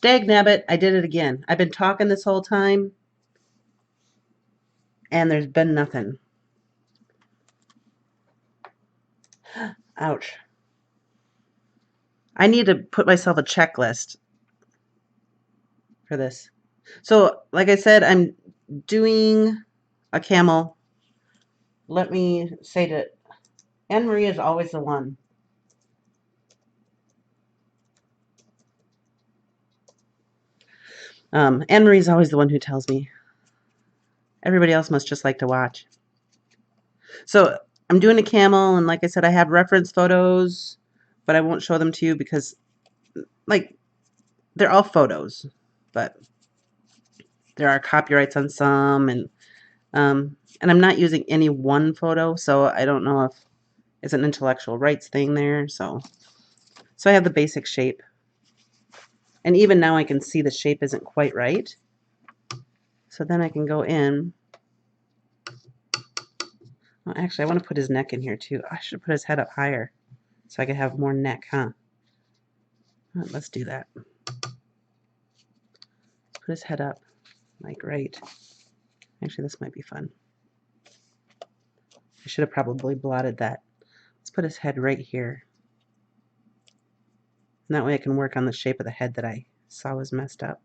Dag nabbit, I did it again. I've been talking this whole time, and there's been nothing. Ouch. I need to put myself a checklist for this. So, like I said, I'm doing a camel. Let me say that Anne Marie is always the one. Anne Marie is always the one who tells me. Everybody else must just like to watch. So I'm doing a camel, and like I said, I have reference photos, but I won't show them to you because, like, they're all photos, but there are copyrights on some, and I'm not using any one photo, so I don't know if it's an intellectual rights thing there. So I have the basic shape, and even now I can see the shape isn't quite right. So then I can go in. Well, actually, I want to put his neck in here too. I should put his head up higher so I could have more neck, huh? Let's do that. Put his head up, like right. Actually, this might be fun. I should have probably blotted that. Let's put his head right here. And that way I can work on the shape of the head that I saw was messed up.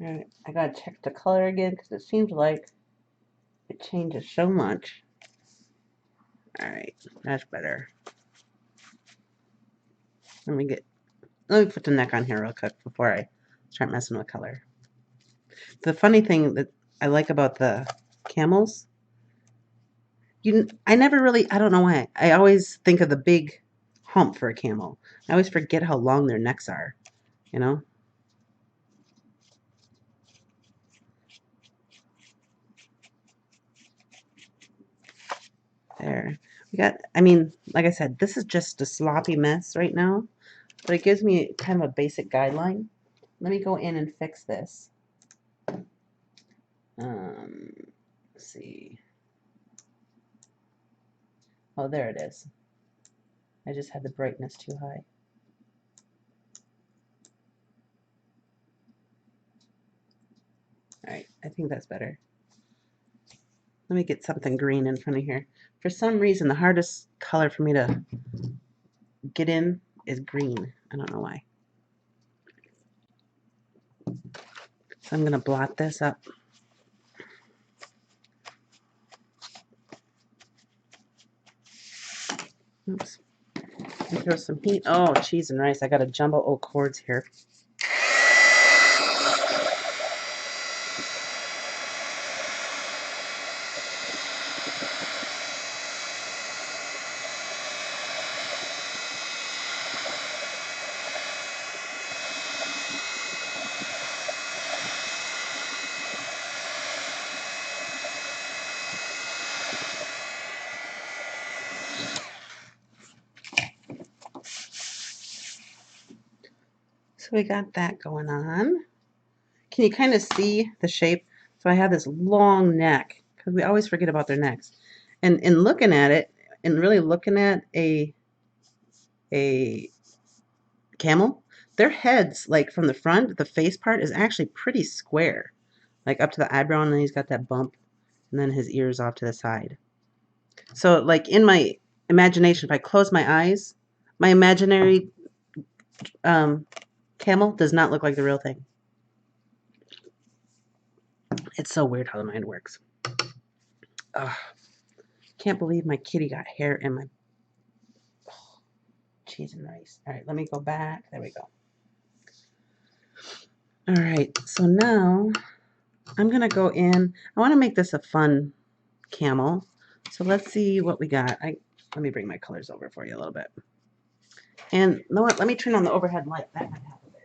Alright, I gotta check the color again because it seems like it changes so much. Alright, that's better. Let me put the neck on here real quick before I start messing with color. The funny thing that I like about the camels, I never really, I don't know why, I always think of the big hump for a camel. I always forget how long their necks are, you know? There. We got, I mean, like I said, this is just a sloppy mess right now, but it gives me kind of a basic guideline. Let me go in and fix this. Let's see. Oh, there it is. I just had the brightness too high. All right, I think that's better. Let me get something green in front of here. For some reason, the hardest color for me to get in is green. I don't know why. So I'm going to blot this up. Oops. Throw some heat. Oh, cheese and rice. I got a jumbo oak cords here. So we got that going on. Can you kind of see the shape? So I have this long neck because we always forget about their necks. And in looking at it, and really looking at a camel, their heads, like from the front, the face part is actually pretty square, like up to the eyebrow, and then he's got that bump, and then his ears off to the side. So, like in my imagination, if I close my eyes, my imaginary camel does not look like the real thing. It's so weird how the mind works. Ugh. Can't believe my kitty got hair in my cheese and rice. All right, let me go back. There we go. All right, so now I'm going to go in. I want to make this a fun camel. So let's see what we got. Let me bring my colors over for you a little bit. And you know what? Let me turn on the overhead light. That might help a bit.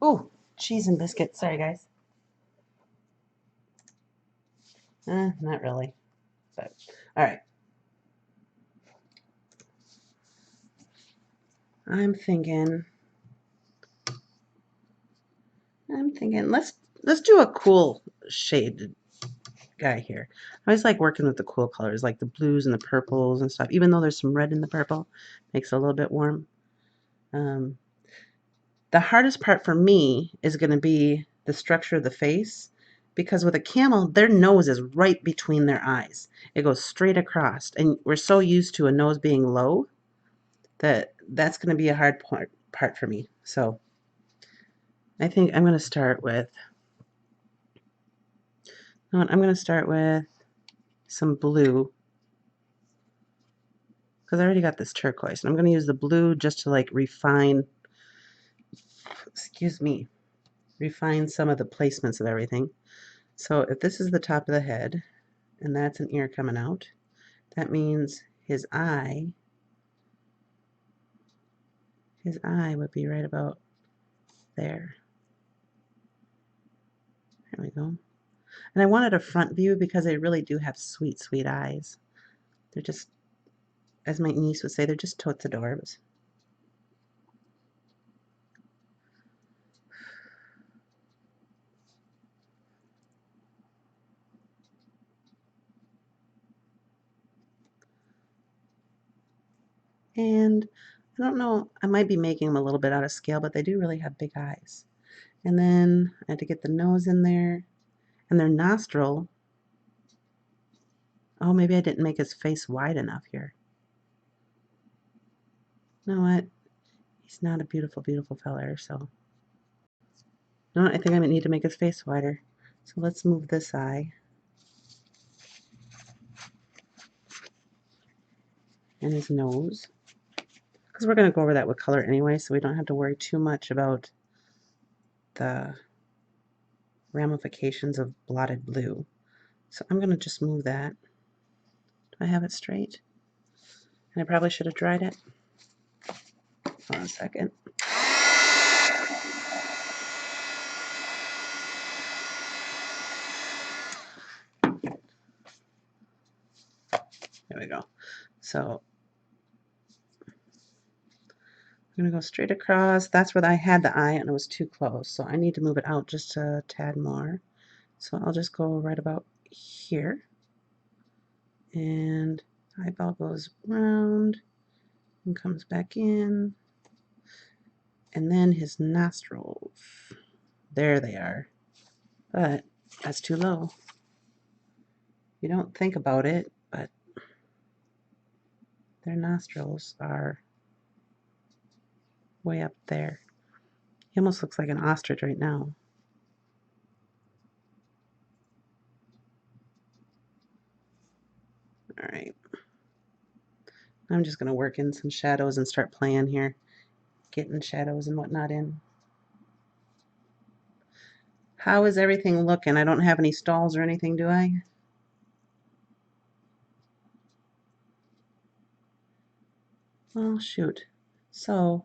Ooh, cheese and biscuits. Sorry, guys. Not really, but all right. I'm thinking let's do a cool shade guy here. I always like working with the cool colors, like the blues and the purples and stuff. Even though there's some red in the purple, makes it a little bit warm. The hardest part for me is going to be the structure of the face, because with a camel, their nose is right between their eyes. It goes straight across, and we're so used to a nose being low that that's going to be a hard part for me. So I think I'm going to start with, I'm going to start with some blue, because I already got this turquoise, and I'm going to use the blue just to like refine, excuse me, refine some of the placements of everything. So if this is the top of the head, and that's an ear coming out, that means his eye would be right about there. There we go. And I wanted a front view because they really do have sweet, sweet eyes. They're just, as my niece would say, they're just totes adorbs. And I don't know, I might be making them a little bit out of scale, but they do really have big eyes. And then I had to get the nose in there, and their nostril. Oh, maybe I didn't make his face wide enough here. You know what? He's not a beautiful, beautiful feller, so. No, I think I might need to make his face wider. So let's move this eye. And his nose. Because we're going to go over that with color anyway, so we don't have to worry too much about the ramifications of blotted blue. So I'm going to just move that. Do I have it straight? And I probably should have dried it. Hold on a second. There we go. So I'm going to go straight across. That's where I had the eye and it was too close. So I need to move it out just a tad more. So I'll just go right about here. And eyeball goes round and comes back in. And then his nostrils. There they are. But that's too low. You don't think about it, but their nostrils are way up there. He almost looks like an ostrich right now. All right. I'm just going to work in some shadows and start playing here. Getting shadows and whatnot in. How is everything looking? I don't have any stalls or anything, do I? Well, shoot. So,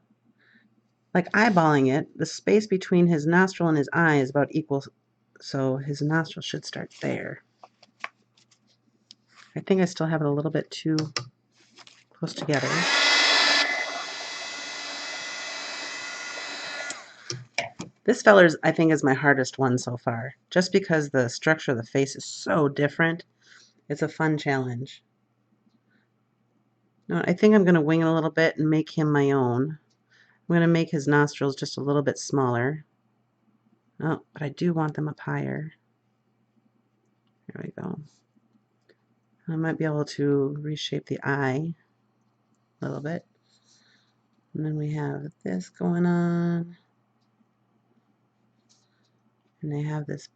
like eyeballing it, the space between his nostril and his eye is about equal. So his nostril should start there. I think I still have it a little bit too close together. This feller's, I think, is my hardest one so far. Just because the structure of the face is so different. It's a fun challenge. No, I think I'm going to wing it a little bit and make him my own. I'm going to make his nostrils just a little bit smaller. Oh, but I do want them up higher. There we go. I might be able to reshape the eye a little bit. And then we have this going on. And they have this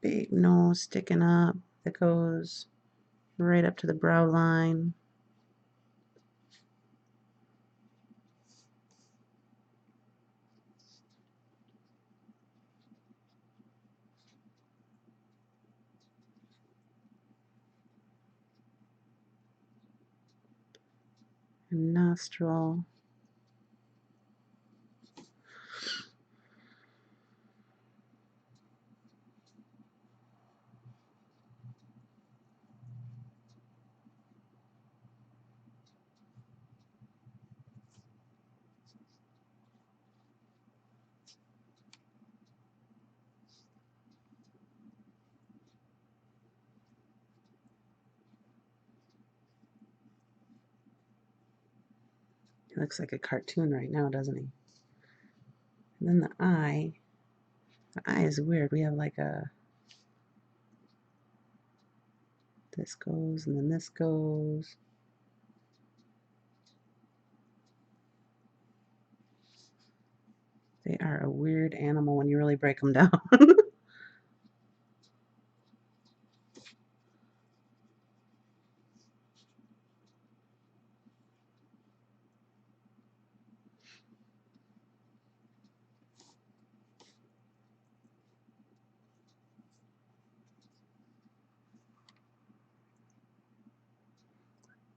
big nose sticking up that goes right up to the brow line. And nostril. He looks like a cartoon right now, doesn't he? And then the eye is weird. We have like a, this goes and then this goes. They are a weird animal when you really break them down.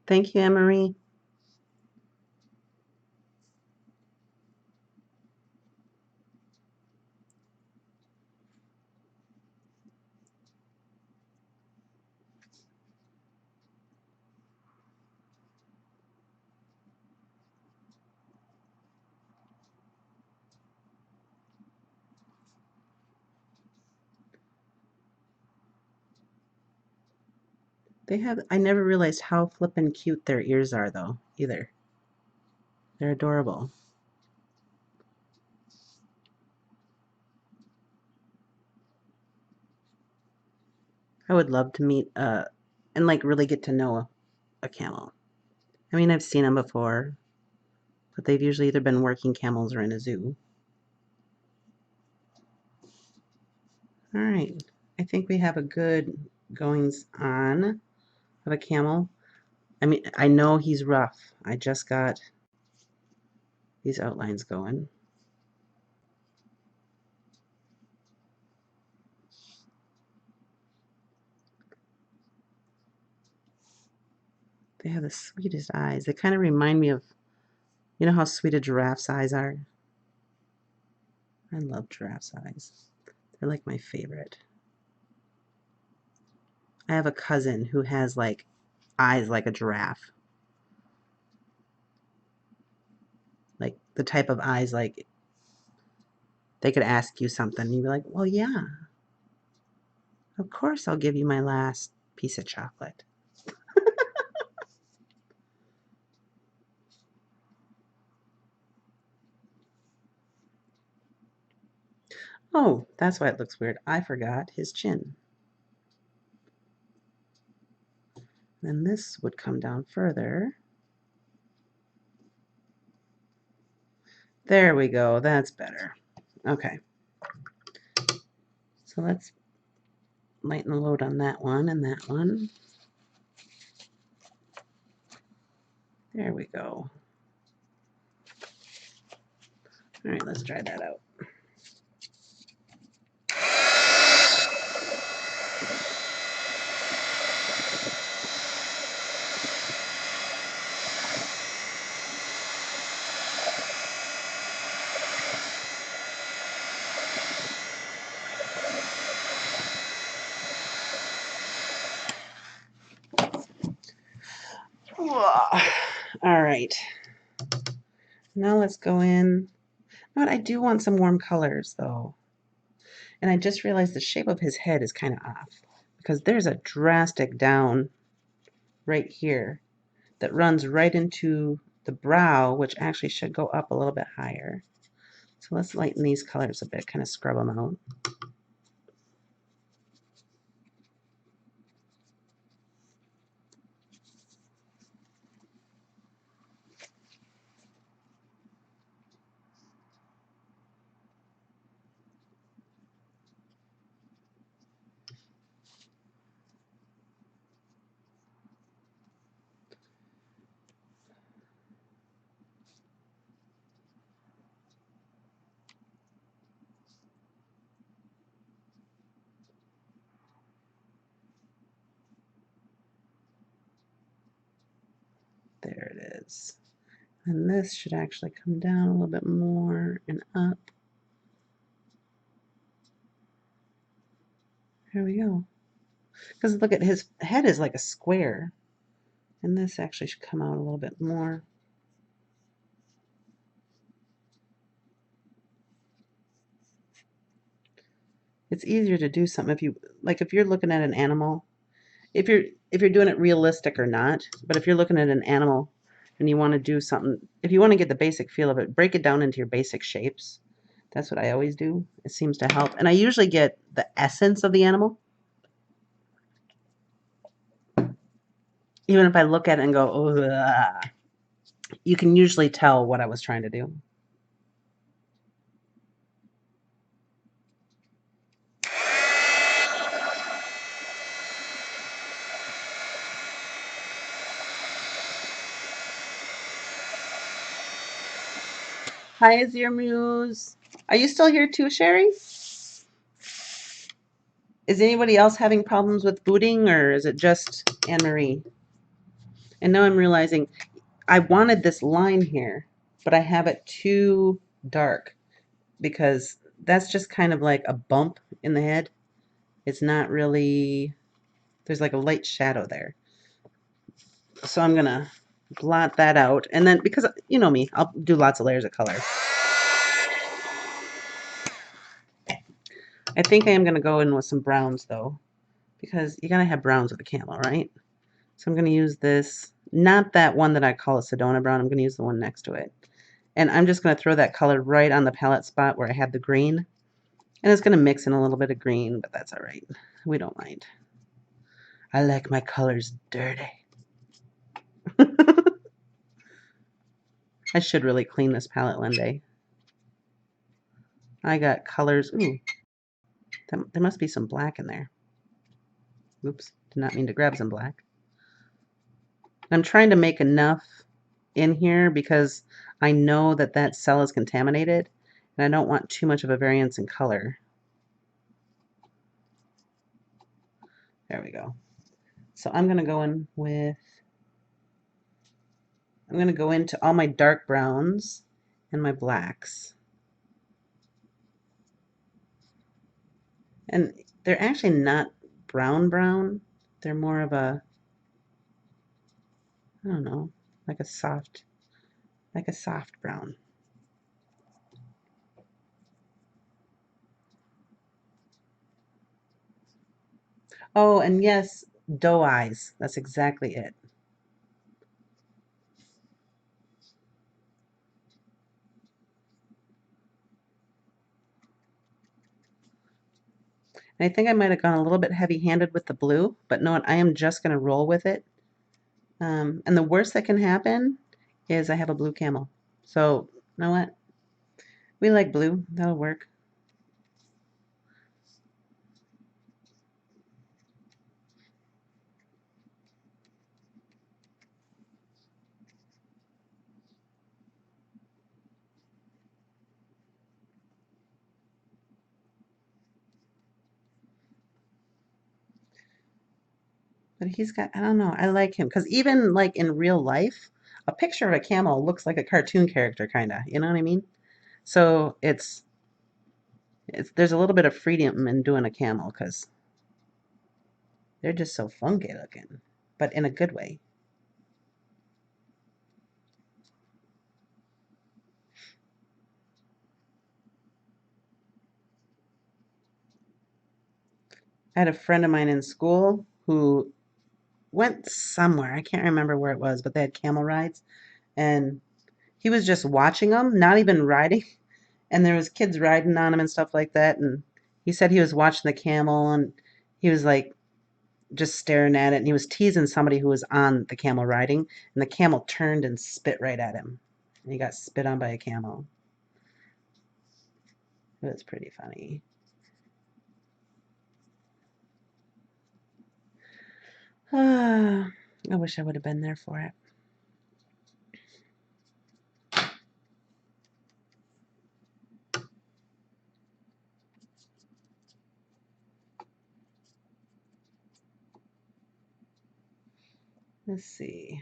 Thank you, Anne-Marie. They have, I never realized how flippin' cute their ears are, though, either. They're adorable. I would love to meet, and like really get to know a camel. I mean, I've seen them before, but they've usually either been working camels or in a zoo. All right, I think we have a good goings on of a camel. I mean, I know he's rough. I just got these outlines going. They have the sweetest eyes. They kind of remind me of, you know how sweet a giraffe's eyes are? I love giraffe's eyes. They're like my favorite. I have a cousin who has like eyes like a giraffe. Like the type of eyes like they could ask you something and you'd be like, well, yeah, of course I'll give you my last piece of chocolate. Oh, that's why it looks weird. I forgot his chin. Then this would come down further. There we go. That's better. Okay. So let's lighten the load on that one and that one. There we go. All right, let's try that out. All right. Now let's go in. But I do want some warm colors though. And I just realized the shape of his head is kind of off because there's a drastic down right here that runs right into the brow, which actually should go up a little bit higher. So let's lighten these colors a bit, kind of scrub them out. There it is. And this should actually come down a little bit more and up. There we go. Because look at his head is like a square. And this actually should come out a little bit more. It's easier to do something if you, like if you're looking at an animal, if you're doing it realistic or not, but if you're looking at an animal, and you want to do something, if you want to get the basic feel of it, break it down into your basic shapes. That's what I always do. It seems to help. And I usually get the essence of the animal. Even if I look at it and go, ugh, you can usually tell what I was trying to do. Hi, is your muse? Are you still here too, Sherry? Is anybody else having problems with booting, or is it just Anne-Marie? And now I'm realizing I wanted this line here, but I have it too dark because that's just kind of like a bump in the head. It's not really, there's like a light shadow there. So I'm gonna blot that out. And then, because you know me, I'll do lots of layers of color. I think I am gonna go in with some browns though, because you gotta have browns with a camel, right? So I'm gonna use this, not that one that I call a Sedona brown, I'm gonna use the one next to it. And I'm just gonna throw that color right on the palette spot where I had the green. And it's gonna mix in a little bit of green, but that's all right. We don't mind. I like my colors dirty. I should really clean this palette one day. I got colors. Ooh, there must be some black in there. Oops, did not mean to grab some black. I'm trying to make enough in here because I know that that cell is contaminated and I don't want too much of a variance in color. There we go. So I'm going to go in with, I'm going to go into all my dark browns and my blacks. And they're actually not brown brown. They're more of a, I don't know, like a soft brown. Oh, and yes, doe eyes. That's exactly it. And I think I might have gone a little bit heavy-handed with the blue, but no, I am just going to roll with it. And the worst that can happen is I have a blue camel. So, you know what? We like blue. That'll work. But he's got, I don't know, I like him. Because even like in real life, a picture of a camel looks like a cartoon character, kind of. You know what I mean? So it's there's a little bit of freedom in doing a camel because they're just so funky looking, but in a good way. I had a friend of mine in school who went somewhere. I can't remember where it was, but they had camel rides, and he was just watching them, not even riding. And there was kids riding on him and stuff like that. And he said he was watching the camel, and he was like just staring at it, and he was teasing somebody who was on the camel riding, and the camel turned and spit right at him, and he got spit on by a camel. It was pretty funny. I wish I would have been there for it. Let's see.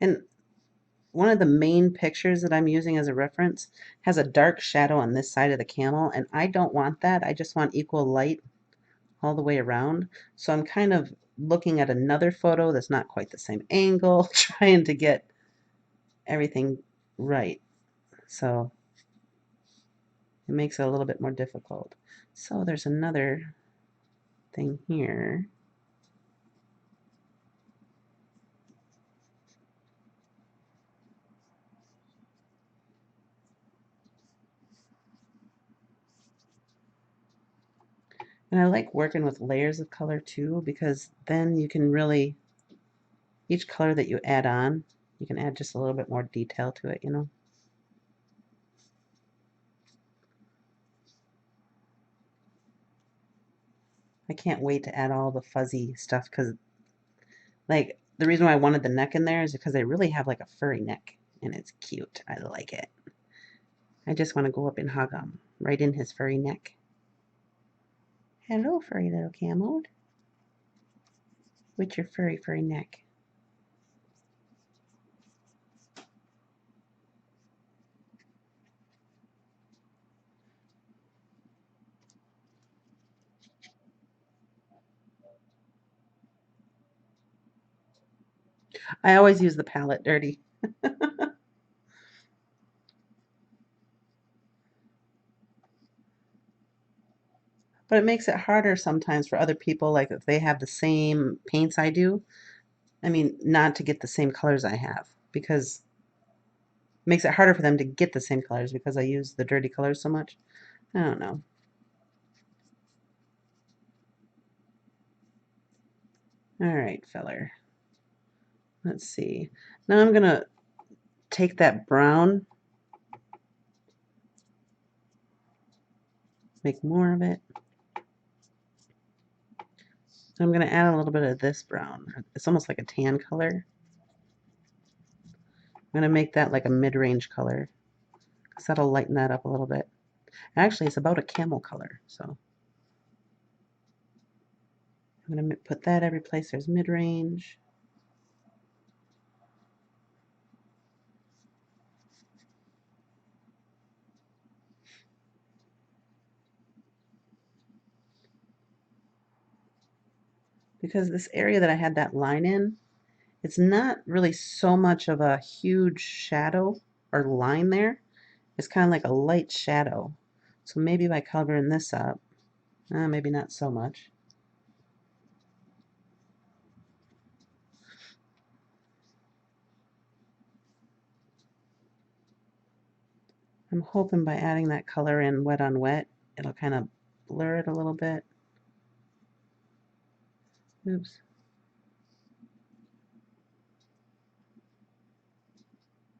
And one of the main pictures that I'm using as a reference has a dark shadow on this side of the camel, and I don't want that. I just want equal light all the way around. So I'm kind of looking at another photo that's not quite the same angle, trying to get everything right. So it makes it a little bit more difficult. So there's another thing here. And I like working with layers of color too, because then you can really, each color that you add on, you can add just a little bit more detail to it, you know. I can't wait to add all the fuzzy stuff because, like, the reason why I wanted the neck in there is because they really have like a furry neck and it's cute. I like it. I just want to go up and hug him right in his furry neck. Hello, furry little camel with your furry neck. I always use the palette dirty. But it makes it harder sometimes for other people, like if they have the same paints I do. I mean, not to get the same colors I have, because it makes it harder for them to get the same colors because I use the dirty colors so much. I don't know. All right, feller. Let's see. Now I'm going to take that brown, make more of it. I'm going to add a little bit of this brown. It's almost like a tan color. I'm going to make that like a mid-range color because that'll lighten that up a little bit. Actually, it's about a camel color, so I'm going to put that every place there's mid-range. Because this area that I had that line in, it's not really so much of a huge shadow or line there. It's kind of like a light shadow. So maybe by covering this up, maybe not so much. I'm hoping by adding that color in wet on wet, it'll kind of blur it a little bit. Oops.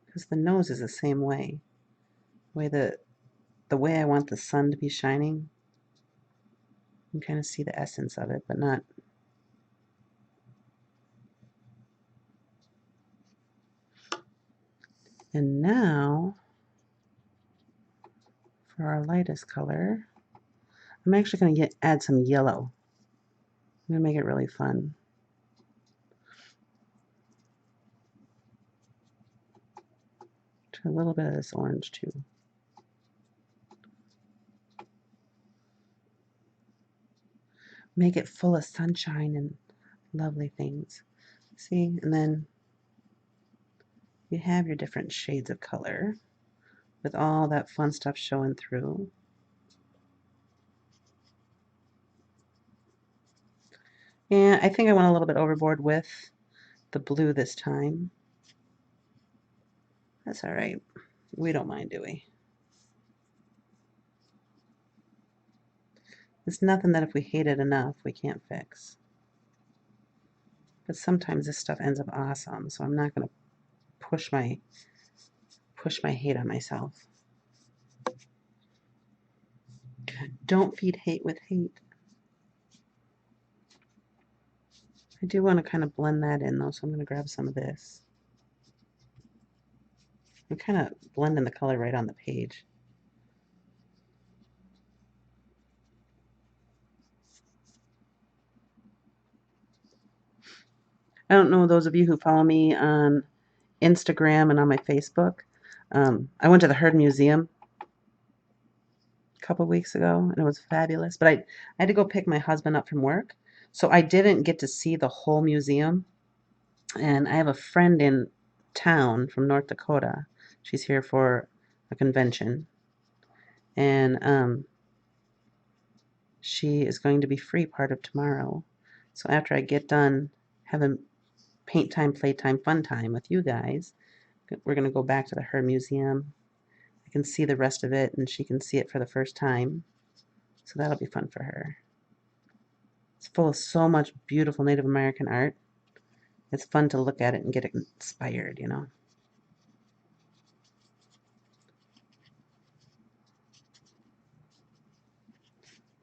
Because the nose is the same way. The way I want the sun to be shining. You can kind of see the essence of it, but not. And now, for our lightest color, I'm actually going to add some yellow. I'm going to make it really fun. A little bit of this orange too. Make it full of sunshine and lovely things. See, and then you have your different shades of color with all that fun stuff showing through. Yeah, I think I went a little bit overboard with the blue this time. That's all right. We don't mind, do we? It's nothing that if we hate it enough, we can't fix. But sometimes this stuff ends up awesome, so I'm not going to push my hate on myself. Don't feed hate with hate. I do want to kind of blend that in though, so I'm going to grab some of this. I'm kind of blending the color right on the page. I don't know those of you who follow me on Instagram and on my Facebook. I went to the Heard Museum a couple weeks ago and it was fabulous. But I had to go pick my husband up from work, so I didn't get to see the whole museum. And I have a friend in town from North Dakota. She's here for a convention. And she is going to be free part of tomorrow. So after I get done having paint time, playtime, fun time with you guys, we're going to go back to the Her Museum. I can see the rest of it, and she can see it for the first time. So that'll be fun for her. It's full of so much beautiful Native American art. It's fun to look at it and get inspired, you know.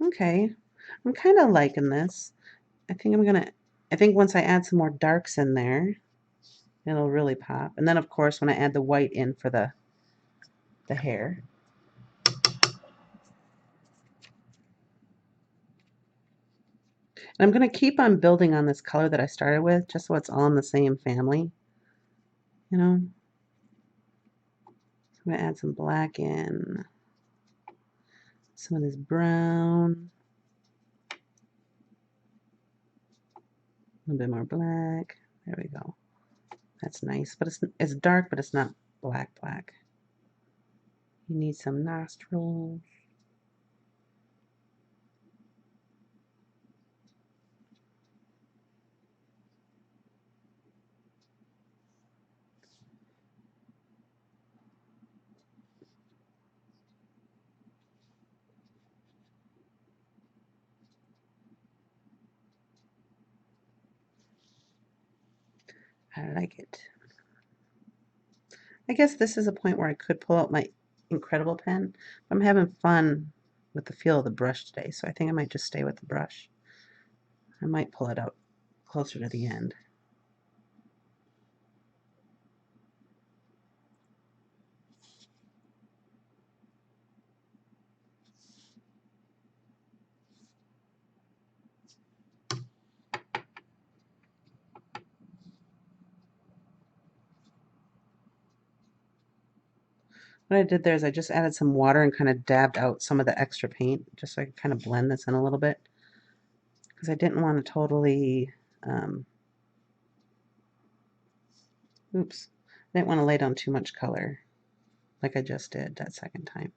Okay, I'm kind of liking this. I think once I add some more darks in there, it'll really pop. And then of course when I add the white in for the hair. And I'm going to keep on building on this color that I started with, just so it's all in the same family, you know. So I'm going to add some black in, some of this brown, a little bit more black. There we go. That's nice, but it's dark, but it's not black black. You need some nostrils. I like it. I guess this is a point where I could pull out my Incredible pen. I'm having fun with the feel of the brush today, so I think I might just stay with the brush. I might pull it out closer to the end. What I did there is I just added some water and kind of dabbed out some of the extra paint, just so I could kind of blend this in a little bit. Because I didn't want to totally, oops, I didn't want to lay down too much color like I just did that second time.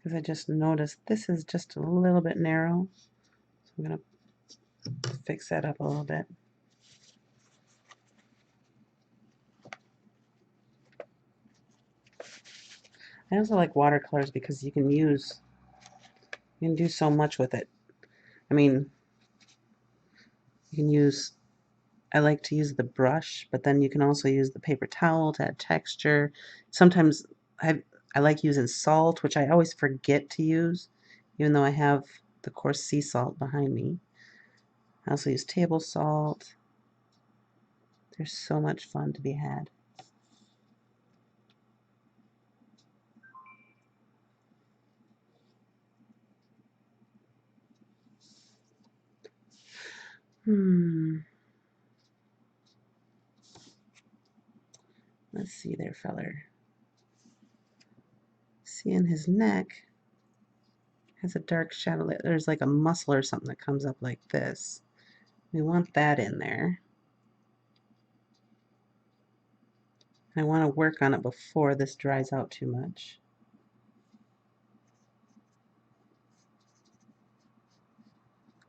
Because I just noticed this is just a little bit narrow. So I'm going to fix that up a little bit. I also like watercolors because you can do so much with it. I mean, you can use, I like to use the brush, but then you can also use the paper towel to add texture. Sometimes I like using salt, which I always forget to use, even though I have the coarse sea salt behind me. I also use table salt. There's so much fun to be had. Let's see there, feller. Seeing his neck has a dark shadow. There's like a muscle or something that comes up like this. We want that in there. I want to work on it before this dries out too much.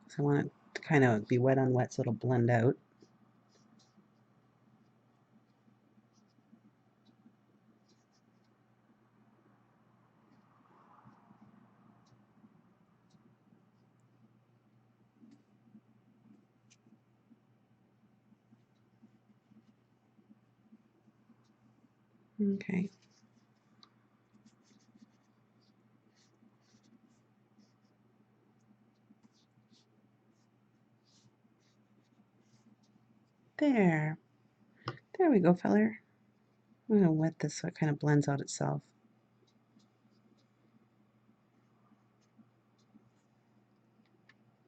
So I want it to kind of be wet on wet so it'll blend out. Okay. There. There we go, feller. I'm going to wet this so it kind of blends out itself.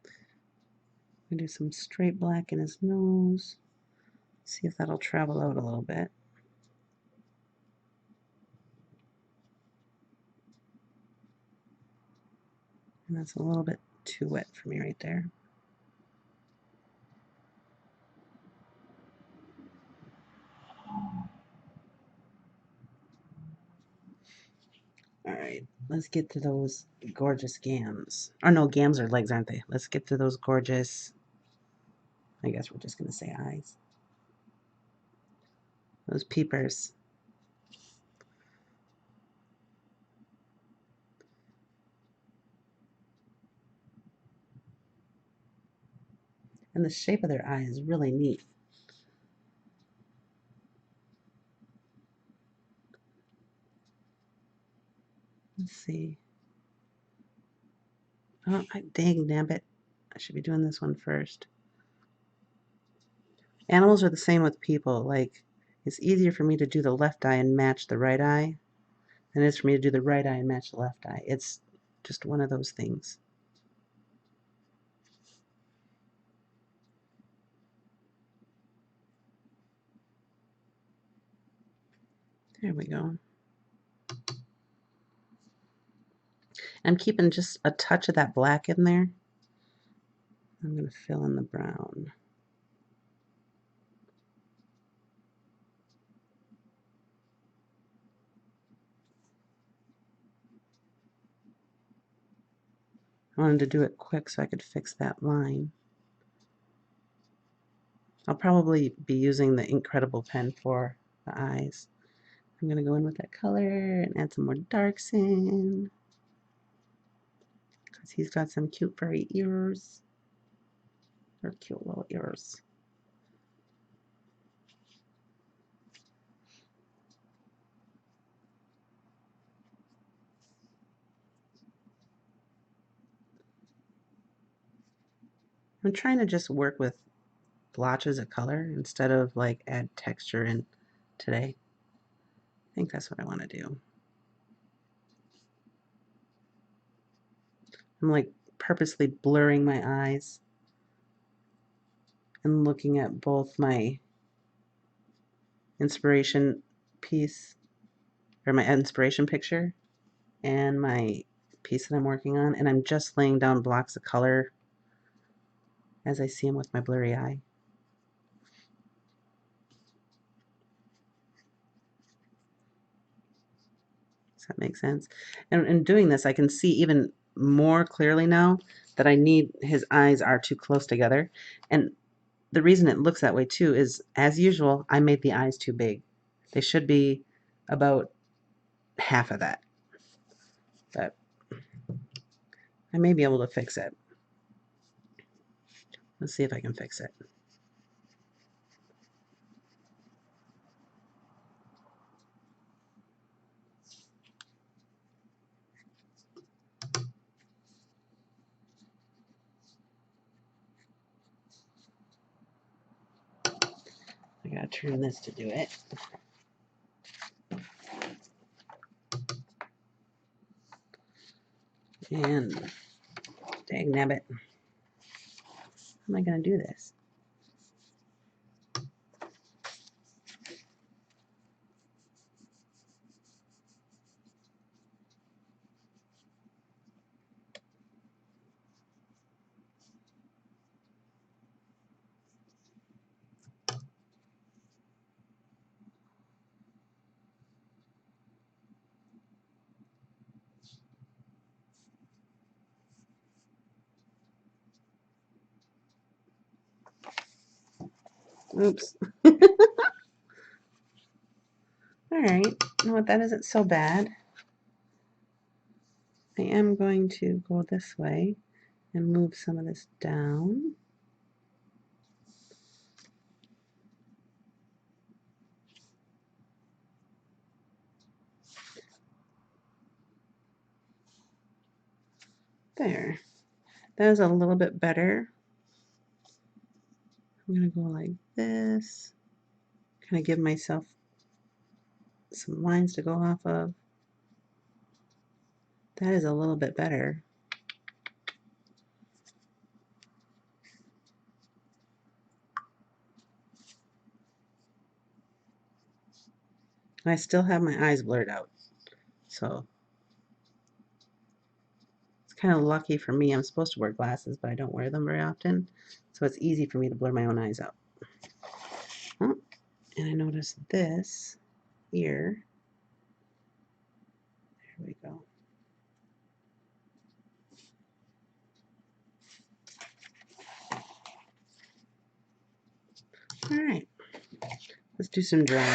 I'm going to do some straight black in his nose. See if that'll travel out a little bit. And that's a little bit too wet for me right there. All right, let's get to those gorgeous gams. Or no, gams are legs, aren't they? Let's get to those gorgeous, I guess we're just going to say eyes. Those peepers. And the shape of their eye is really neat. Let's see. Oh, dang nabbit. I should be doing this one first. Animals are the same with people. Like, it's easier for me to do the left eye and match the right eye than it is for me to do the right eye and match the left eye. It's just one of those things. There we go. I'm keeping just a touch of that black in there. I'm going to fill in the brown. I wanted to do it quick so I could fix that line. I'll probably be using the Incredible pen for the eyes. I'm going to go in with that color and add some more darks in. Because he's got some cute furry ears. Or cute little ears. I'm trying to just work with blotches of color instead of like add texture in today. I think that's what I want to do. I'm like purposely blurring my eyes and looking at both my inspiration piece or my inspiration picture and my piece that I'm working on, and I'm just laying down blocks of color as I see them with my blurry eye. Does that make sense? And in doing this, I can see even more clearly now that his eyes are too close together. And the reason it looks that way too is, as usual, I made the eyes too big. They should be about half of that. But I may be able to fix it. Let's see if I can fix it. I gotta turn this to do it. And dang nabbit. How am I gonna do this? Oops. Alright, you know what, that isn't so bad. I am going to go this way and move some of this down. There. That is a little bit better. I'm going to go like this. Kind of give myself some lines to go off of. That is a little bit better. I still have my eyes blurred out. So it's kind of lucky for me. I'm supposed to wear glasses, but I don't wear them very often. So it's easy for me to blur my own eyes out. Oh, and I noticed this ear. There we go. All right. Let's do some drawing.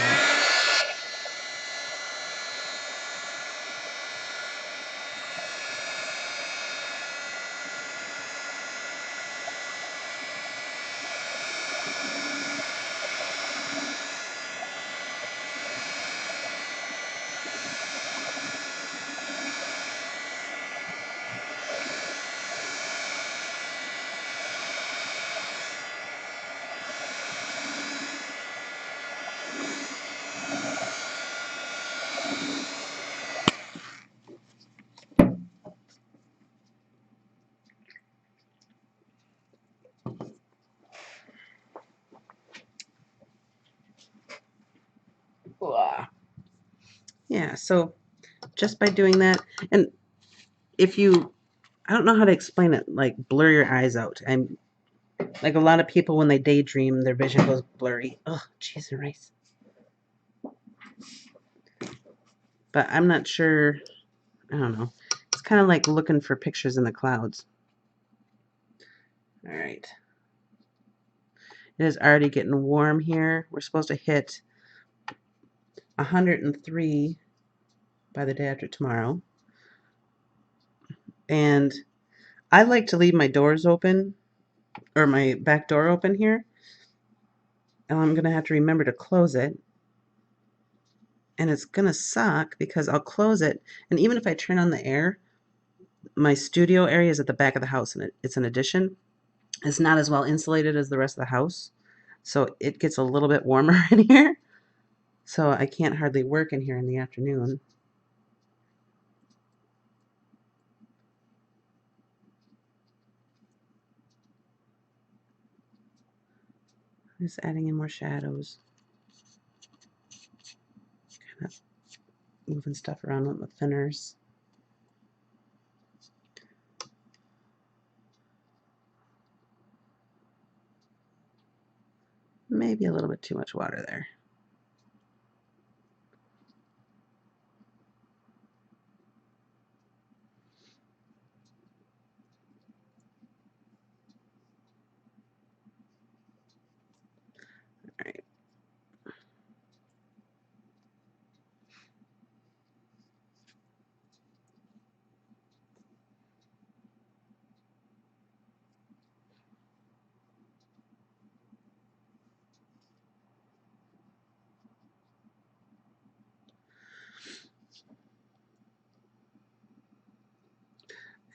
Yeah, so just by doing that, and if you, I don't know how to explain it, like blur your eyes out. I'm like a lot of people when they daydream, their vision goes blurry. Oh, cheese and rice. But I'm not sure, I don't know. It's kind of like looking for pictures in the clouds. All right. It is already getting warm here. We're supposed to hit 103 by the day after tomorrow. And I like to leave my doors open, or my back door open here. And I'm going to have to remember to close it. And it's going to suck because I'll close it. And even if I turn on the air, my studio area is at the back of the house and it's an addition. It's not as well insulated as the rest of the house. So it gets a little bit warmer in here. So I can't hardly work in here in the afternoon. Just adding in more shadows. Kind of moving stuff around with the thinners. Maybe a little bit too much water there. All right.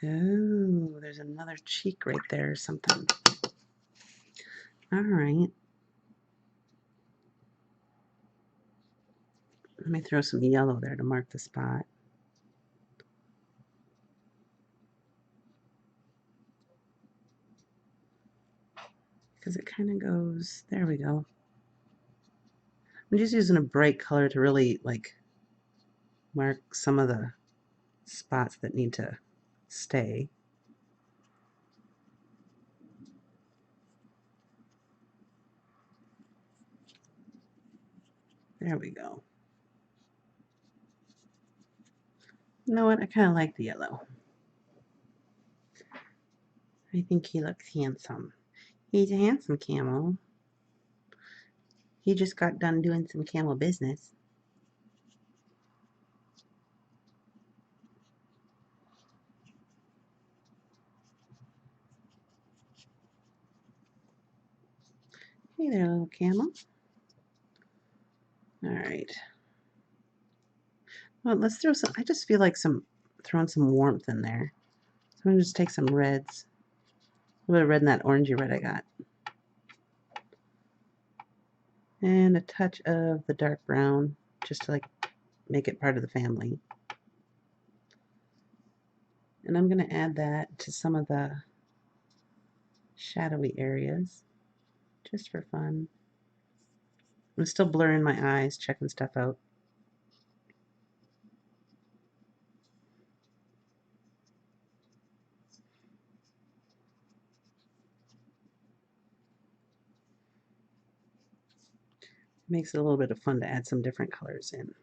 Oh, there's another cheek right there or something. All right. Let me throw some yellow there to mark the spot. Because it kind of goes, there we go. I'm just using a bright color to really like mark some of the spots that need to stay. There we go. You know what? I kind of like the yellow. I think he looks handsome. He's a handsome camel. He just got done doing some camel business. Hey there, little camel. All right. Well, let's throw some, I just feel like throwing some warmth in there. So I'm going to just take some reds. A little bit of red in that orangey red I got. And a touch of the dark brown, just to like make it part of the family. And I'm going to add that to some of the shadowy areas, just for fun. I'm still blurring my eyes, checking stuff out. Makes it a little bit of fun to add some different colors in.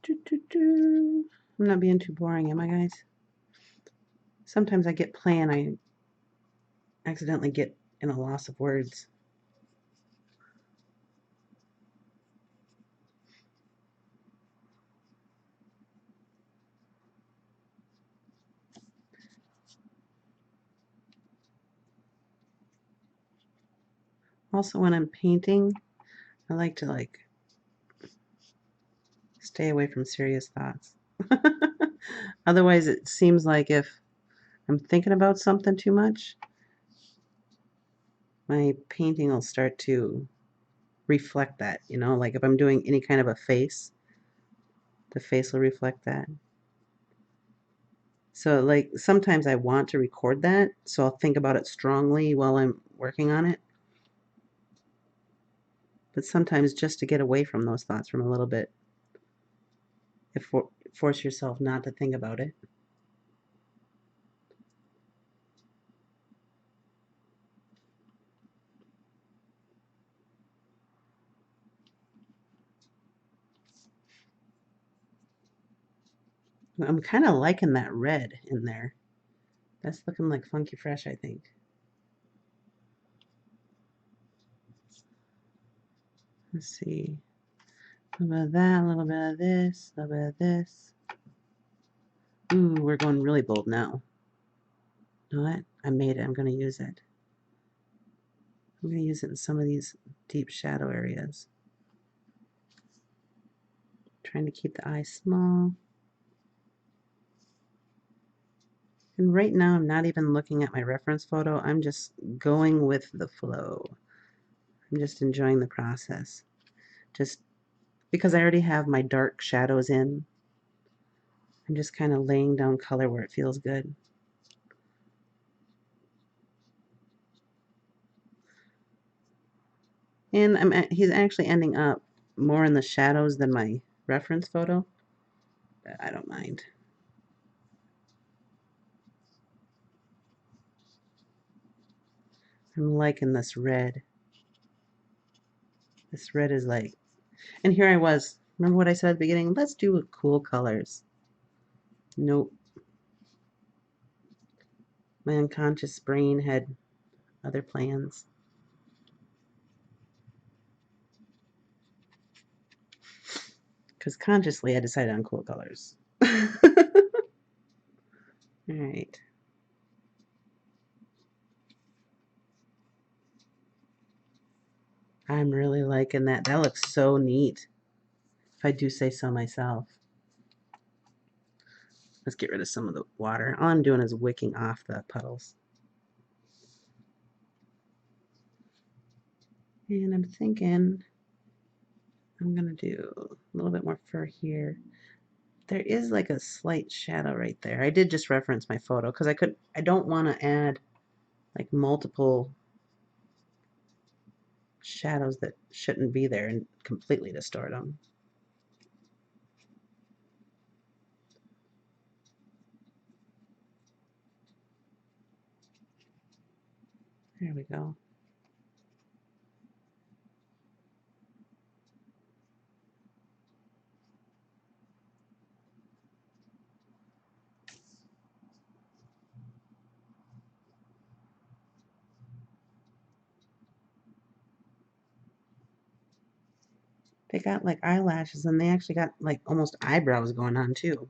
I'm not being too boring, am I, guys? Sometimes I get playing, I accidentally get in a loss of words. Also, when I'm painting, I like to stay away from serious thoughts. Otherwise, it seems like if I'm thinking about something too much, my painting will start to reflect that, you know, like if I'm doing any kind of a face, the face will reflect that. So like sometimes I want to record that, so I'll think about it strongly while I'm working on it. But sometimes just to get away from those thoughts from a little bit, force yourself not to think about it. I'm kind of liking that red in there. That's looking like Funky Fresh, I think. Let's see. A little bit of that, a little bit of this, a little bit of this. Ooh, we're going really bold now. You know what? I made it. I'm going to use it. I'm going to use it in some of these deep shadow areas. Trying to keep the eye small. And right now I'm not even looking at my reference photo. I'm just going with the flow. I'm just enjoying the process. Just because I already have my dark shadows in, I'm just kind of laying down color where it feels good. And he's actually ending up more in the shadows than my reference photo. But I don't mind. I'm liking this red. This red is like, and here I was. Remember what I said at the beginning? Let's do cool colors. Nope. My unconscious brain had other plans. Because consciously I decided on cool colors. Alright. I'm really liking that. That looks so neat, if I do say so myself. Let's get rid of some of the water. All I'm doing is wicking off the puddles. And I'm thinking I'm going to do a little bit more fur here. There is like a slight shadow right there. I did just reference my photo because I don't want to add like multiple shadows that shouldn't be there and completely distort them. There we go. They got like eyelashes and they actually got like almost eyebrows going on too.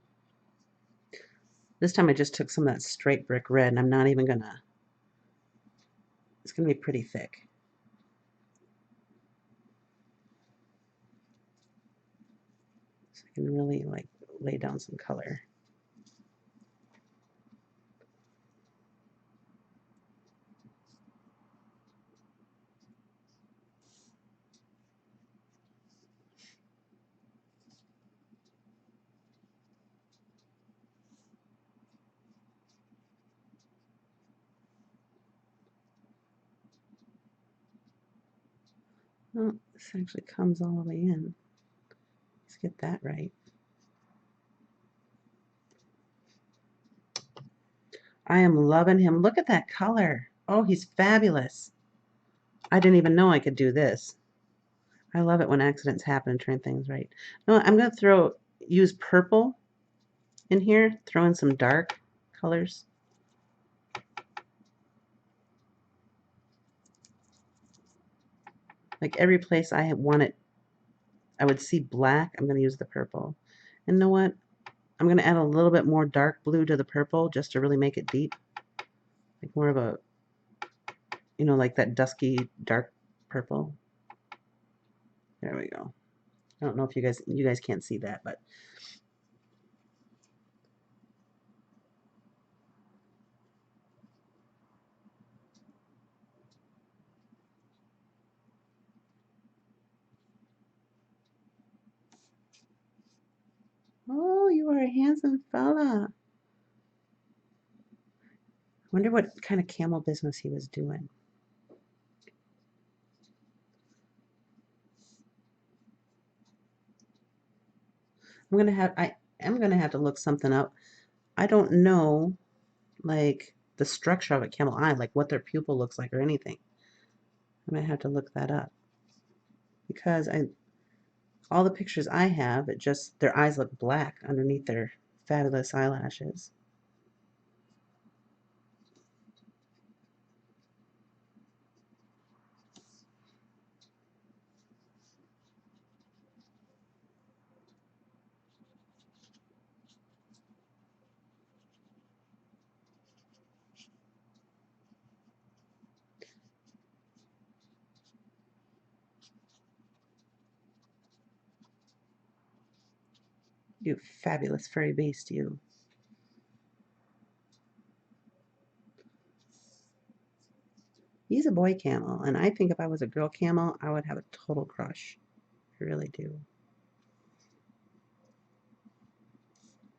This time I just took some of that straight brick red and I'm not even gonna, it's gonna be pretty thick. So I can really like lay down some color. Oh, this actually comes all the way in. Let's get that right. I am loving him. Look at that color. Oh, he's fabulous. I didn't even know I could do this. I love it when accidents happen and turn things right. No, I'm going to throw use purple in here, throw in some dark colors. Like every place I want it, I would see black, I'm going to use the purple. And you know what? I'm going to add a little bit more dark blue to the purple just to really make it deep. Like more of a, you know, like that dusky dark purple. There we go. I don't know if you guys can't see that, but oh, you are a handsome fella. I wonder what kind of camel business he was doing. I am gonna have to look something up. I don't know like the structure of a camel eye, like what their pupil looks like or anything. I'm gonna have to look that up because all the pictures I have, it just their eyes look black underneath their fabulous eyelashes. You fabulous furry beast, you. He's a boy camel, and I think if I was a girl camel, I would have a total crush. I really do.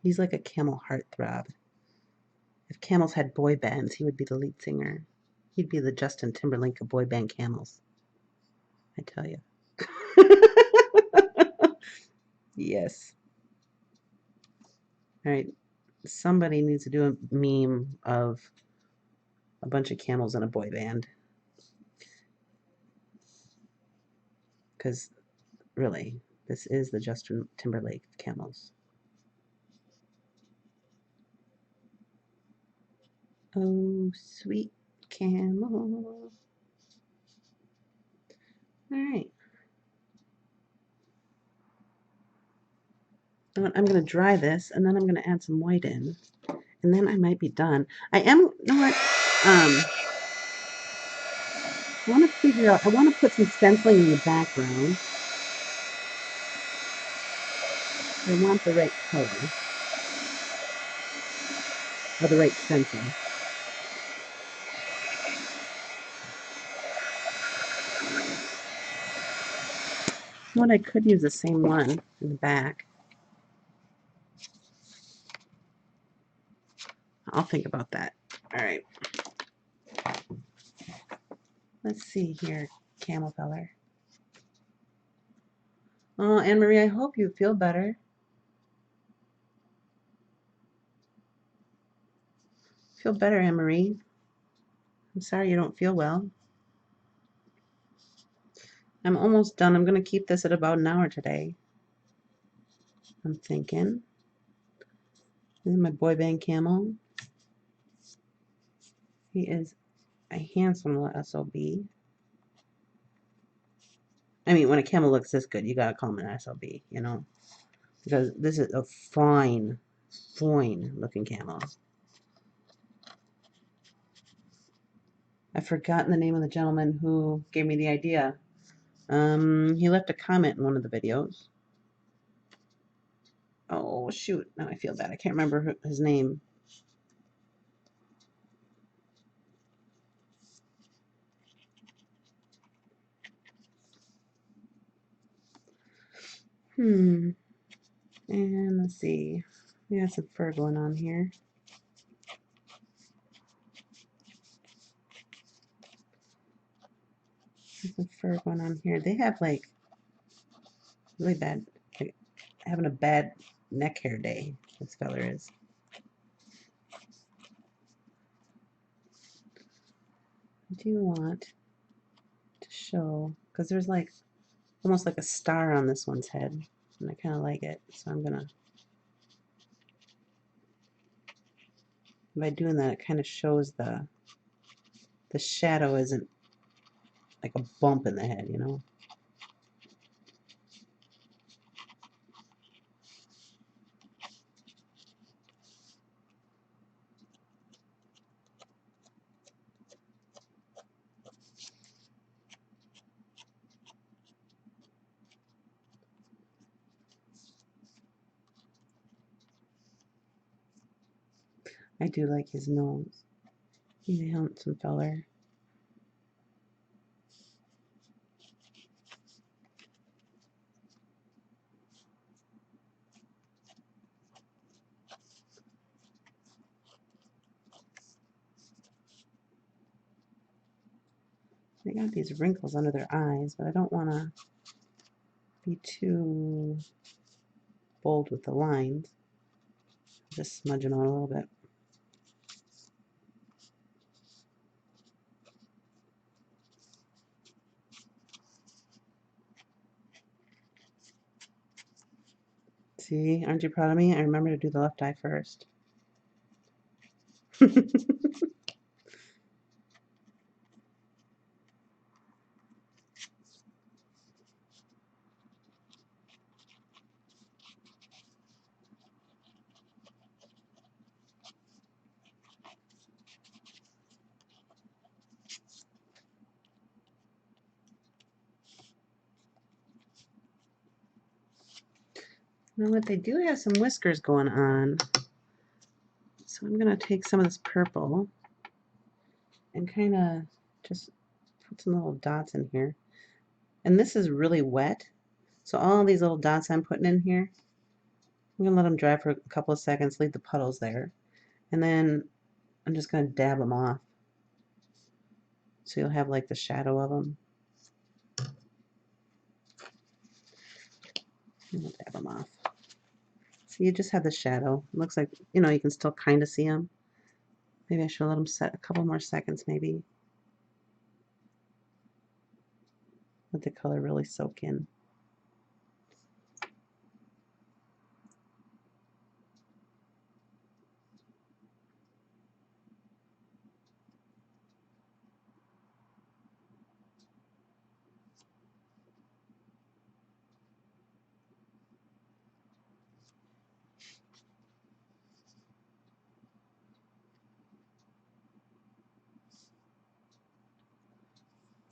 He's like a camel heartthrob. If camels had boy bands, he would be the lead singer. He'd be the Justin Timberlake of boy band camels. I tell you. Yes. All right. Somebody needs to do a meme of a bunch of camels in a boy band. Because really, this is the Justin Timberlake of camels. Oh, sweet camel. All right. I'm going to dry this, and then I'm going to add some white in, and then I might be done. You know what? I want to figure out, I want to put some stenciling in the background. I want the right color, or the right stencil. What I could use the same one in the back. I'll think about that. All right. Let's see here, camel color. Oh, Anne Marie, I hope you feel better. Feel better, Anne Marie. I'm sorry you don't feel well. I'm almost done. I'm going to keep this at about an hour today. I'm thinking. This is my boy band camel. He is a handsome little SOB. I mean, when a camel looks this good, you gotta call him an SOB, you know? Because this is a fine, fine looking camel. I've forgotten the name of the gentleman who gave me the idea. He left a comment in one of the videos. Oh, shoot. Now I feel bad. I can't remember his name. And let's see. We got some fur going on here. There's some fur going on here. They have like really bad, like having a bad neck hair day. This fella is. I do want to show, because there's like almost like a star on this one's head. And I kind of like it, so I'm gonna, by doing that, it kind of shows the shadow isn't like a bump in the head, you know. I do like his nose. He's a handsome feller. They got these wrinkles under their eyes, but I don't want to be too bold with the lines. Just smudge them out a little bit. See, aren't you proud of me? I remember to do the left eye first. You know what? They do have some whiskers going on. So I'm going to take some of this purple and kind of just put some little dots in here. And this is really wet. So all these little dots I'm putting in here, I'm going to let them dry for a couple of seconds, leave the puddles there. And then I'm just going to dab them off. So you'll have like the shadow of them. And we'll dab them off. So you just have the shadow. It looks like, you know, you can still kind of see them. Maybe I should let them set a couple more seconds maybe. Let the color really soak in.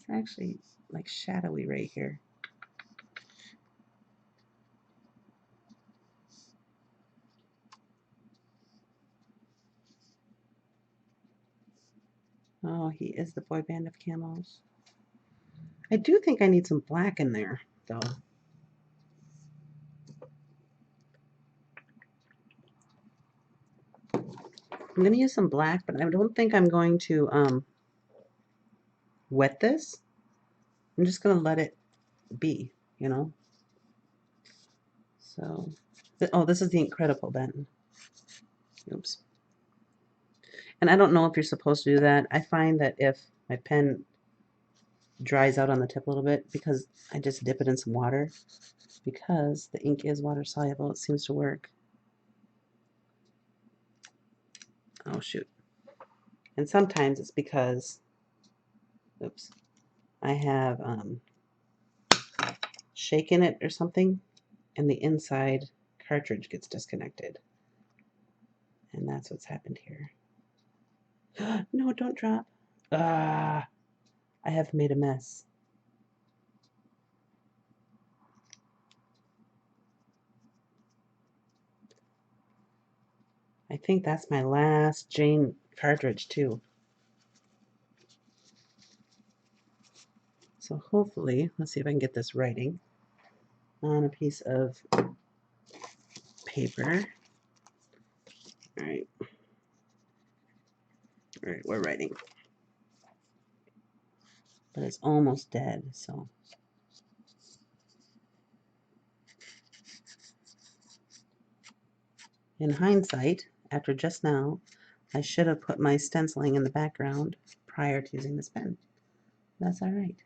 It's actually like shadowy right here. Oh, he is the boy band of camels. I do think I need some black in there, though. I'm going to use some black, but I don't think I'm going to wet this. I'm just going to let it be, you know. So, oh, this is the Incredible then. Oops. And I don't know if you're supposed to do that. I find that if my pen dries out on the tip a little bit, because I just dip it in some water, because the ink is water soluble, it seems to work. Oh, shoot. And sometimes it's because, oops, I have shaken it or something, and the inside cartridge gets disconnected. And that's what's happened here. No, don't drop. Ah, I have made a mess. I think that's my last Jane cartridge too. So hopefully, let's see if I can get this writing on a piece of paper. All right, we're writing. But it's almost dead, so. In hindsight, after just now, I should have put my stenciling in the background prior to using this pen. That's all right.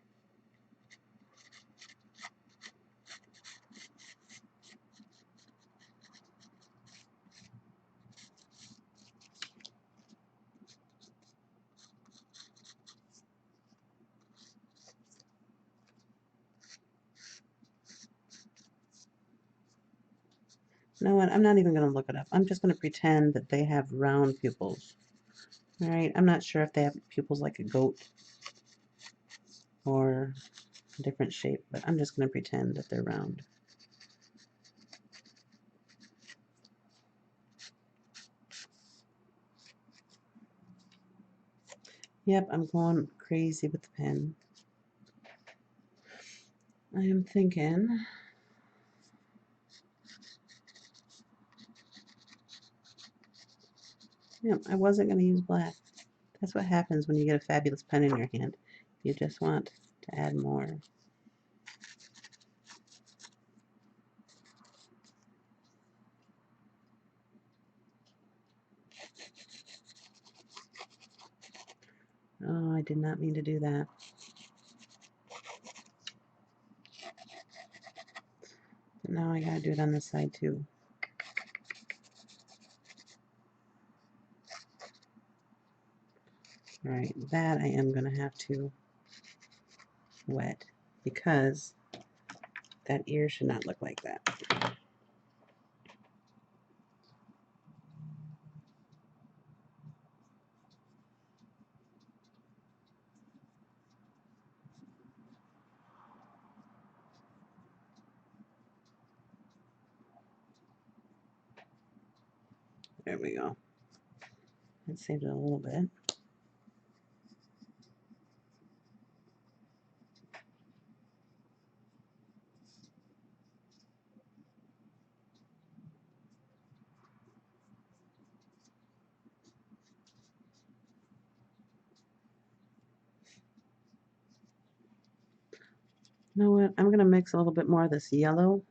You know what? I'm not even going to look it up. I'm just going to pretend that they have round pupils. All right. I'm not sure if they have pupils like a goat or a different shape, but I'm just going to pretend that they're round. Yep, I'm going crazy with the pen. I am thinking, yep, I wasn't going to use black. That's what happens when you get a fabulous pen in your hand. You just want to add more. Oh, I did not mean to do that. But now I gotta do it on this side too. Alright, that I am gonna have to wet because that ear should not look like that. There we go. That saved it a little bit. You know what? I'm gonna mix a little bit more of this yellow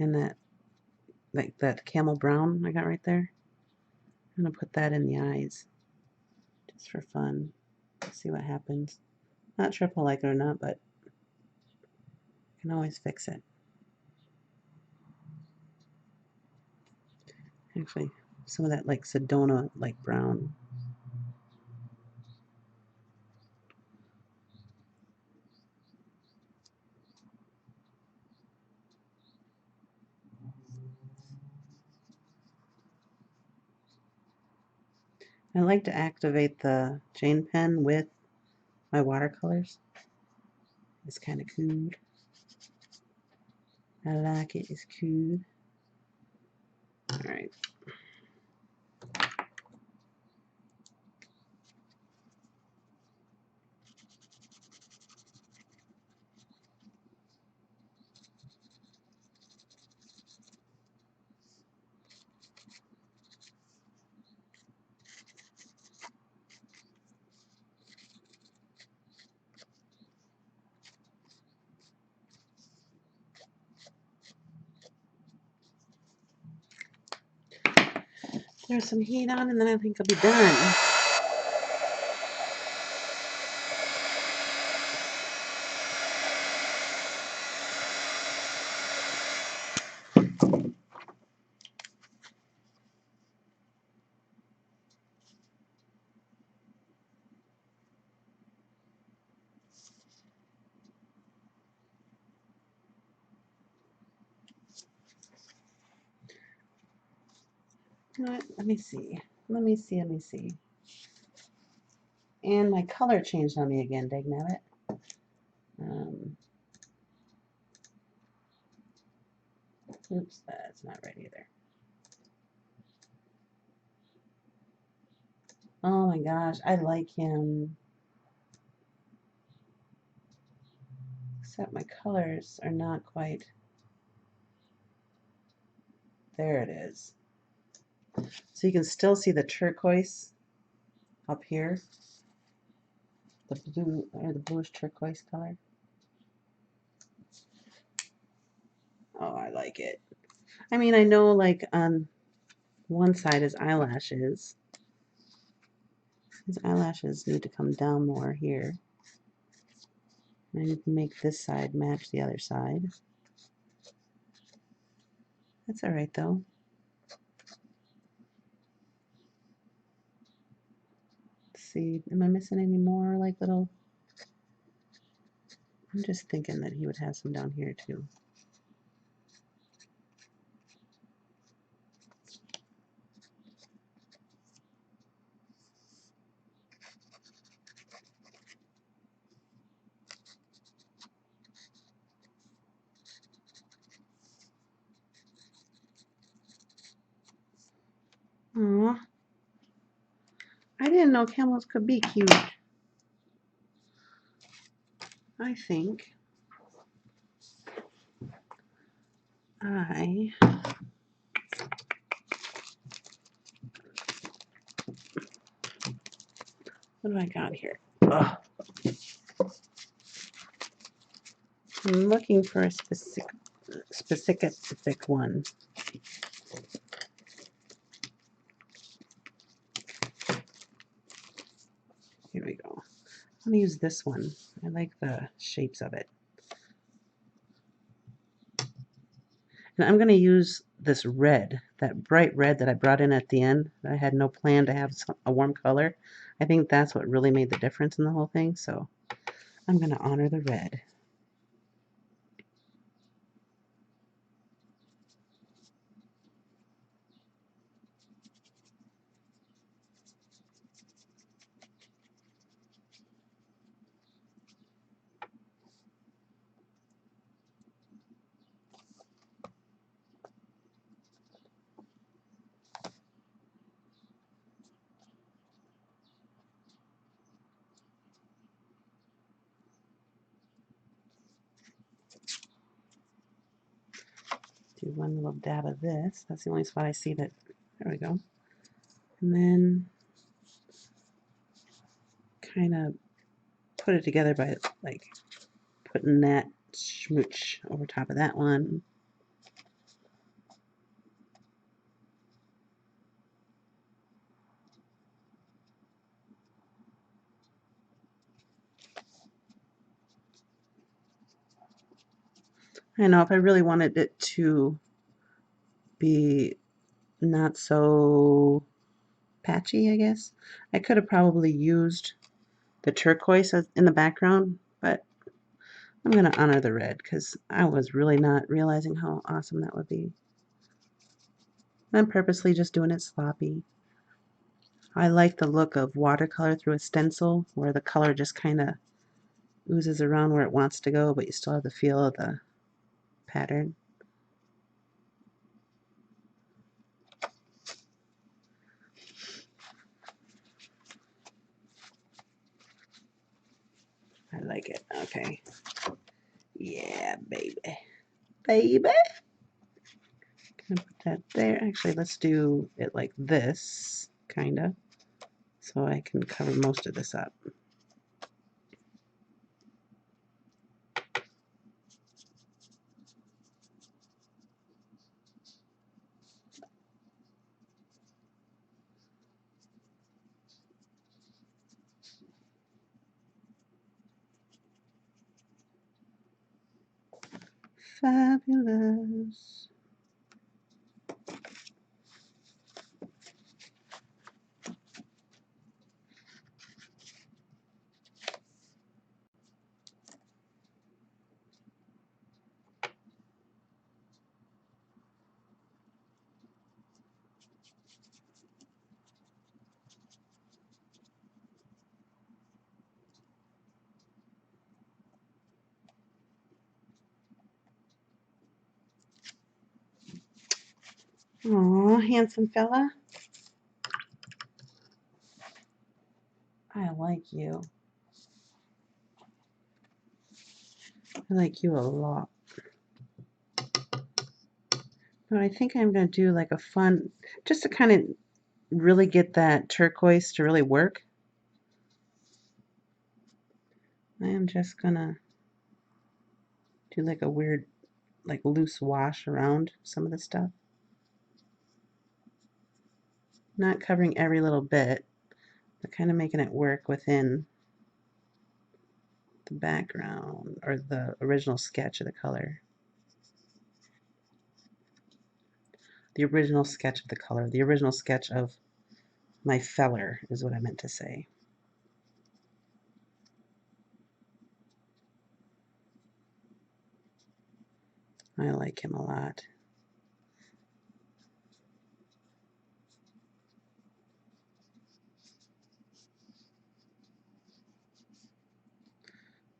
and that, like that camel brown I got right there. I'm gonna put that in the eyes just for fun. See what happens. Not sure if I'll like it or not, but I can always fix it. Actually, some of that like Sedona like brown. I like to activate the Jane pen with my watercolors. It's kind of cool. I like it. It's cool. All right. There's some heat on, and then I think I'll be done. You know what? Let me see. Let me see. Let me see. And my color changed on me again, dagnabbit. Oops, that's not right either. Oh my gosh, I like him. Except my colors are not quite. There it is. So you can still see the turquoise up here. The blue, or the bluish turquoise color. Oh, I like it. I mean, I know like on one side his eyelashes. His eyelashes need to come down more here. And I need to make this side match the other side. That's all right though. Let's see, am I missing any more like little? I'm just thinking that he would have some down here too. didn't know camels could be cute. I think what do I got here? Ugh. I'm looking for a specific one. Here we go. I'm going to use this one. I like the shapes of it. And I'm going to use this red, that bright red that I brought in at the end. I had no plan to have a warm color. I think that's what really made the difference in the whole thing. So I'm going to honor the red. Do one little dab of this. That's the only spot I see that. There we go. And then kind of put it together by like putting that smooch over top of that one. I know if I really wanted it to be not so patchy, I guess, I could have probably used the turquoise in the background, but I'm going to honor the red because I was really not realizing how awesome that would be. I'm purposely just doing it sloppy. I like the look of watercolor through a stencil where the color just kind of oozes around where it wants to go, but you still have the feel of the pattern. I like it. Okay. Yeah, baby. Baby. Gonna put that there. Actually, let's do it like this, kind of, so I can cover most of this up. Fabulous. Aw, handsome fella. I like you. I like you a lot. But I think I'm going to do like a fun, just to kind of really get that turquoise to really work. I am just going to do like a weird, like loose wash around some of the stuff. Not covering every little bit, but kind of making it work within the background or the original sketch of the color. The original sketch of the color. The original sketch of my feller is what I meant to say. I like him a lot.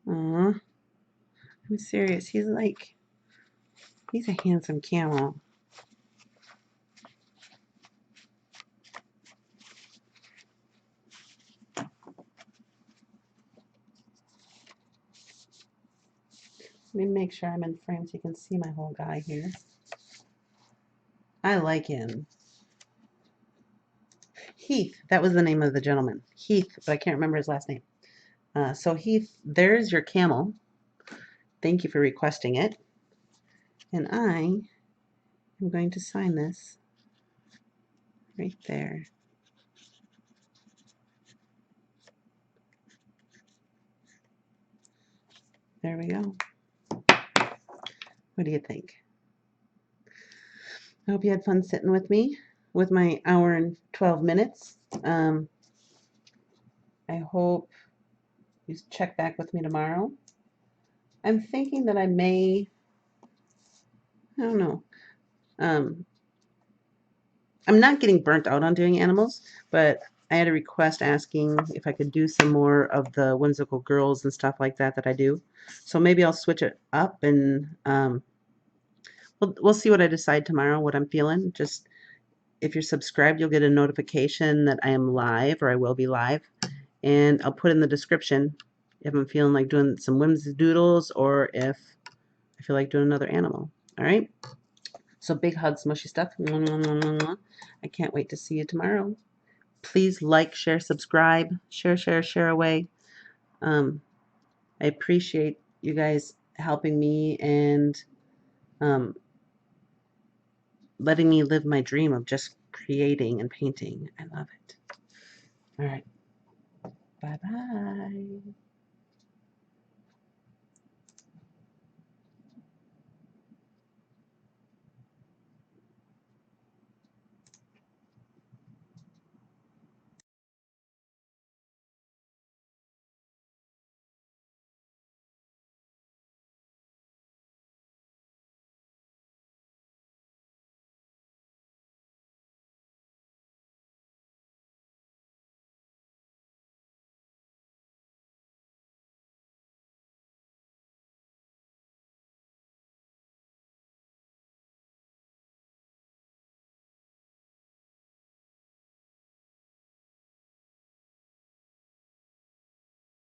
Aw, I'm serious. He's a handsome camel. Let me make sure I'm in frame so you can see my whole guy here. I like him. Heath, that was the name of the gentleman. Heath, but I can't remember his last name. So Heath, there's your camel. Thank you for requesting it. And I am going to sign this right there. There we go. What do you think? I hope you had fun sitting with me with my hour and 12 minutes. I hope you check back with me tomorrow. I'm thinking that I don't know. I'm not getting burnt out on doing animals, but I had a request asking if I could do some more of the whimsical girls and stuff like that I do. So maybe I'll switch it up and we'll see what I decide tomorrow, what I'm feeling. Just if you're subscribed, you'll get a notification that I am live or I will be live. And I'll put in the description if I'm feeling like doing some whimsy doodles or if I feel like doing another animal. All right? So big hugs, mushy stuff. I can't wait to see you tomorrow. Please like, share, subscribe, share away. I appreciate you guys helping me and letting me live my dream of just creating and painting. I love it. All right. Bye-bye.